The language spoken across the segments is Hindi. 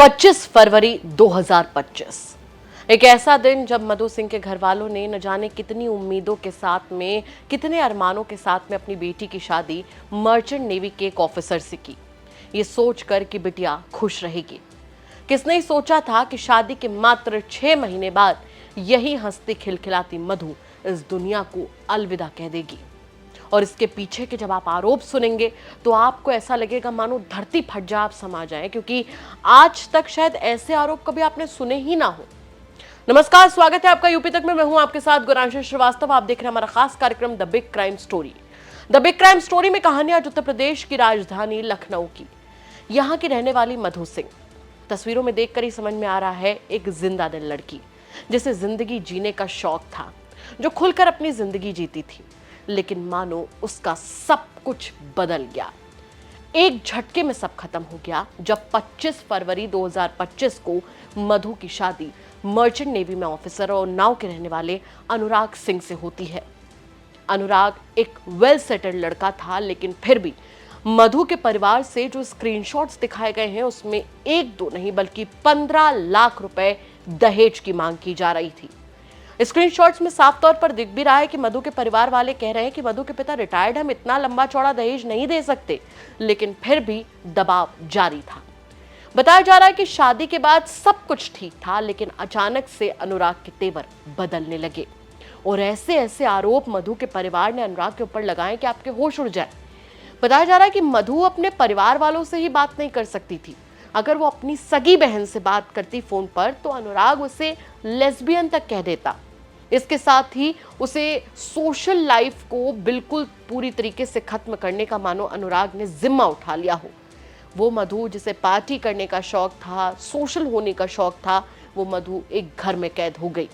25 फरवरी 2025 एक ऐसा दिन जब मधु सिंह के घर वालों ने न जाने कितनी उम्मीदों के साथ में, कितने अरमानों के साथ में अपनी बेटी की शादी मर्चेंट नेवी के एक ऑफिसर से की, ये सोचकर कि बिटिया खुश रहेगी। किसने ही सोचा था कि शादी के मात्र 6 महीने बाद यही हंसती खिलखिलाती मधु इस दुनिया को अलविदा कह देगी। और इसके पीछे के जब आप आरोप सुनेंगे तो आपको ऐसा लगेगा मानो धरती फट जा, आप समा जाए, क्योंकि आज तक शायद ऐसे आरोप कभी आपने सुने ही ना हो। नमस्कार, स्वागत है आपका यूपी तक में। मैं हूं आपके साथ गुरांशी श्रीवास्तव। आप देख रहे हैं हमारा खास कार्यक्रम the big crime story. The big crime story में कहानियां आज उत्तर प्रदेश की राजधानी लखनऊ की, यहां की रहने वाली मधु सिंह। तस्वीरों में देखकर ही समझ में आ रहा है, एक जिंदा दिल लड़की जिसे जिंदगी जीने का शौक था, जो खुलकर अपनी जिंदगी जीती थी। लेकिन मानो उसका सब कुछ बदल गया। एक झटके में सब खत्म हो गया जब 25 फरवरी 2025 को मधु की शादी मर्चेंट नेवी में ऑफिसर और उन्नाव के रहने वाले अनुराग सिंह से होती है। अनुराग एक वेल सेटल्ड लड़का था, लेकिन फिर भी मधु के परिवार से जो स्क्रीनशॉट्स दिखाए गए हैं उसमें एक दो नहीं बल्कि 15 लाख रुपए दहेज की मांग की जा रही थी। स्क्रीनशॉट्स में साफ तौर पर दिख भी रहा है कि मधु के परिवार वाले कह रहे हैं कि मधु के पिता रिटायर्ड, हम इतना लंबा चौड़ा दहेज नहीं दे सकते, लेकिन फिर भी दबाव जारी था। बताया जा रहा है कि शादी के बाद सब कुछ ठीक था, लेकिन अचानक से अनुराग के तेवर बदलने लगे और ऐसे ऐसे आरोप मधु के परिवार ने अनुराग के ऊपर लगाए कि आपके होश उड़ जाए। बताया जा रहा है कि मधु अपने परिवार वालों से ही बात नहीं कर सकती थी। अगर वो अपनी सगी बहन से बात करती फोन पर तो अनुराग उसे लेस्बियन तक कह देता। इसके साथ ही उसे सोशल लाइफ को बिल्कुल पूरी तरीके से खत्म करने का मानो अनुराग ने जिम्मा उठा लिया हो। वो मधु जिसे पार्टी करने का शौक था, सोशल होने का शौक था, वो मधु एक घर में कैद हो गई।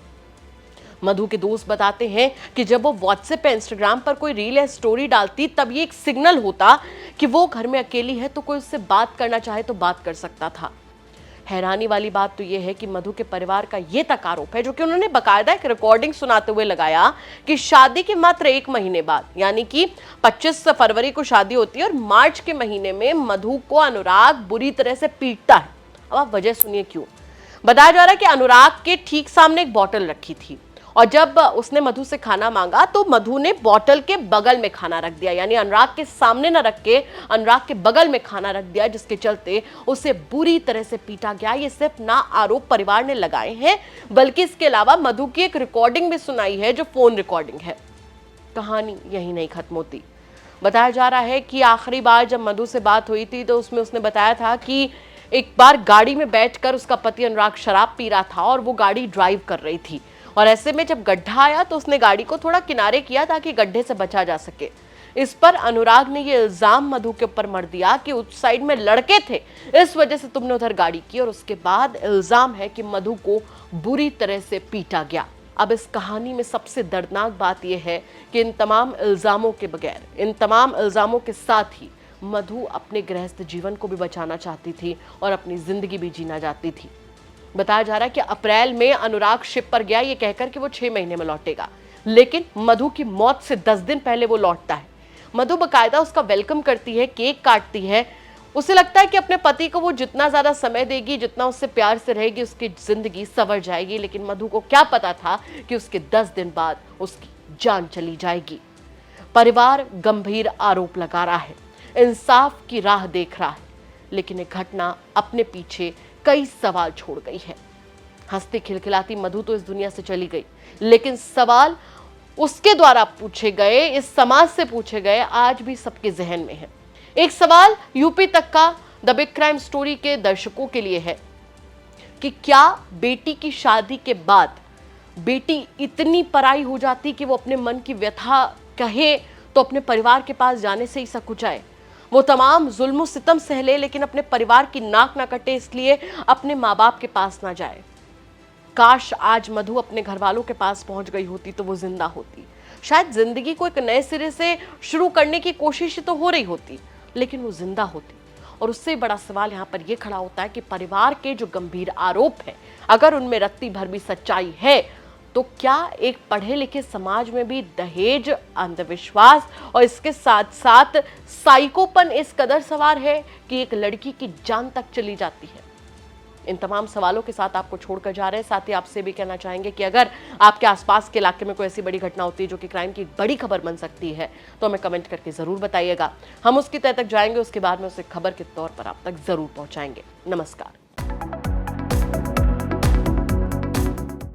मधु के दोस्त बताते हैं कि जब वो व्हाट्सएप पे, इंस्टाग्राम पर कोई रील या स्टोरी डालती तब ये एक सिग्नल होता कि वो घर में अकेली है, तो कोई उससे बात करना चाहे तो बात कर सकता था। हैरानी वाली बात तो यह है कि मधु के परिवार का यह तक आरोप है, जो कि उन्होंने बकायदा एक रिकॉर्डिंग सुनाते हुए लगाया, कि शादी के मात्र 1 महीने बाद, यानी कि 25 फरवरी को शादी होती है और मार्च के महीने में मधु को अनुराग बुरी तरह से पीटता है। अब आप वजह सुनिए क्यों। बताया जा रहा है कि अनुराग के ठीक सामने एक बोतल रखी थी और जब उसने मधु से खाना मांगा तो मधु ने बोतल के बगल में खाना रख दिया, यानी अनुराग के सामने न रख के अनुराग के बगल में खाना रख दिया, जिसके चलते उसे बुरी तरह से पीटा गया। ये सिर्फ ना आरोप परिवार ने लगाए हैं, बल्कि इसके अलावा मधु की एक रिकॉर्डिंग भी सुनाई है, जो फोन रिकॉर्डिंग है। कहानी यही नहीं खत्म होती। बताया जा रहा है कि आखिरी बार जब मधु से बात हुई थी तो उसमें उसने बताया था कि एक बार गाड़ी में बैठकर उसका पति अनुराग शराब पी रहा था और वो गाड़ी ड्राइव कर रही थी, और ऐसे में जब गड्ढा आया तो उसने गाड़ी को थोड़ा किनारे किया ताकि गड्ढे से बचा जा सके। इस पर अनुराग ने ये इल्जाम मधु के ऊपर मर दिया कि उस साइड में लड़के थे, इस वजह से तुमने उधर गाड़ी की, और उसके बाद इल्जाम है कि मधु को बुरी तरह से पीटा गया। अब इस कहानी में सबसे दर्दनाक बात यह है कि इन तमाम इल्जामों के बगैर, इन तमाम इल्जामों के साथ ही मधु अपने गृहस्थ जीवन को भी बचाना चाहती थी और अपनी जिंदगी भी जीना चाहती थी। बताया जा रहा है कि अप्रैल में अनुराग शिप पर गया ये कहकर कि वो 6 महीने में लौटेगा, लेकिन मधु की मौत से 10 दिन पहले वो लौटता है। मधु बकायदा उसका वेलकम करती है, केक काटती है। उसे लगता है कि अपने पति को वो जितना ज्यादा समय देगी, जितना उससे प्यार से रहेगी, उसकी जिंदगी संवर जाएगी। लेकिन मधु को क्या पता था कि उसके 10 दिन बाद उसकी जान चली जाएगी। परिवार गंभीर आरोप लगा रहा है, इंसाफ की राह देख रहा है, लेकिन एक घटना अपने पीछे कई सवाल छोड़ गई है। हंसती खिलखिलाती मधु तो इस दुनिया से चली गई, लेकिन सवाल उसके द्वारा पूछे गए, इस समाज से पूछे गए, आज भी सबके जहन में है। एक सवाल यूपी तक का द बिग क्राइम स्टोरी के दर्शकों के लिए है कि क्या बेटी की शादी के बाद बेटी इतनी पराई हो जाती कि वो अपने मन की व्यथा कहे तो अपने परिवार के पास जाने से ही सकुचाए, वो तमाम जुल्म सितम सह ले, लेकिन अपने परिवार की नाक ना कटे इसलिए अपने माँ बाप के पास ना जाए। काश आज मधु अपने घर वालों के पास पहुंच गई होती तो वो जिंदा होती, शायद जिंदगी को एक नए सिरे से शुरू करने की कोशिश तो हो रही होती, लेकिन वो जिंदा होती। और उससे बड़ा सवाल यहाँ पर यह खड़ा होता है कि परिवार के जो गंभीर आरोप है, अगर उनमें रत्ती भर भी सच्चाई है तो क्या एक पढ़े लिखे समाज में भी दहेज, अंधविश्वास और इसके साथ साथ साइकोपन इस कदर सवार है कि एक लड़की की जान तक चली जाती है। इन तमाम सवालों के साथ आपको छोड़कर जा रहे हैं। साथ ही आपसे भी कहना चाहेंगे कि अगर आपके आसपास के इलाके में कोई ऐसी बड़ी घटना होती है जो कि क्राइम की बड़ी खबर बन सकती है तो हमें कमेंट करके जरूर बताइएगा। हम उसकी तह तक जाएंगे, उसके बाद में उसे खबर के तौर पर आप तक जरूर पहुंचाएंगे। नमस्कार।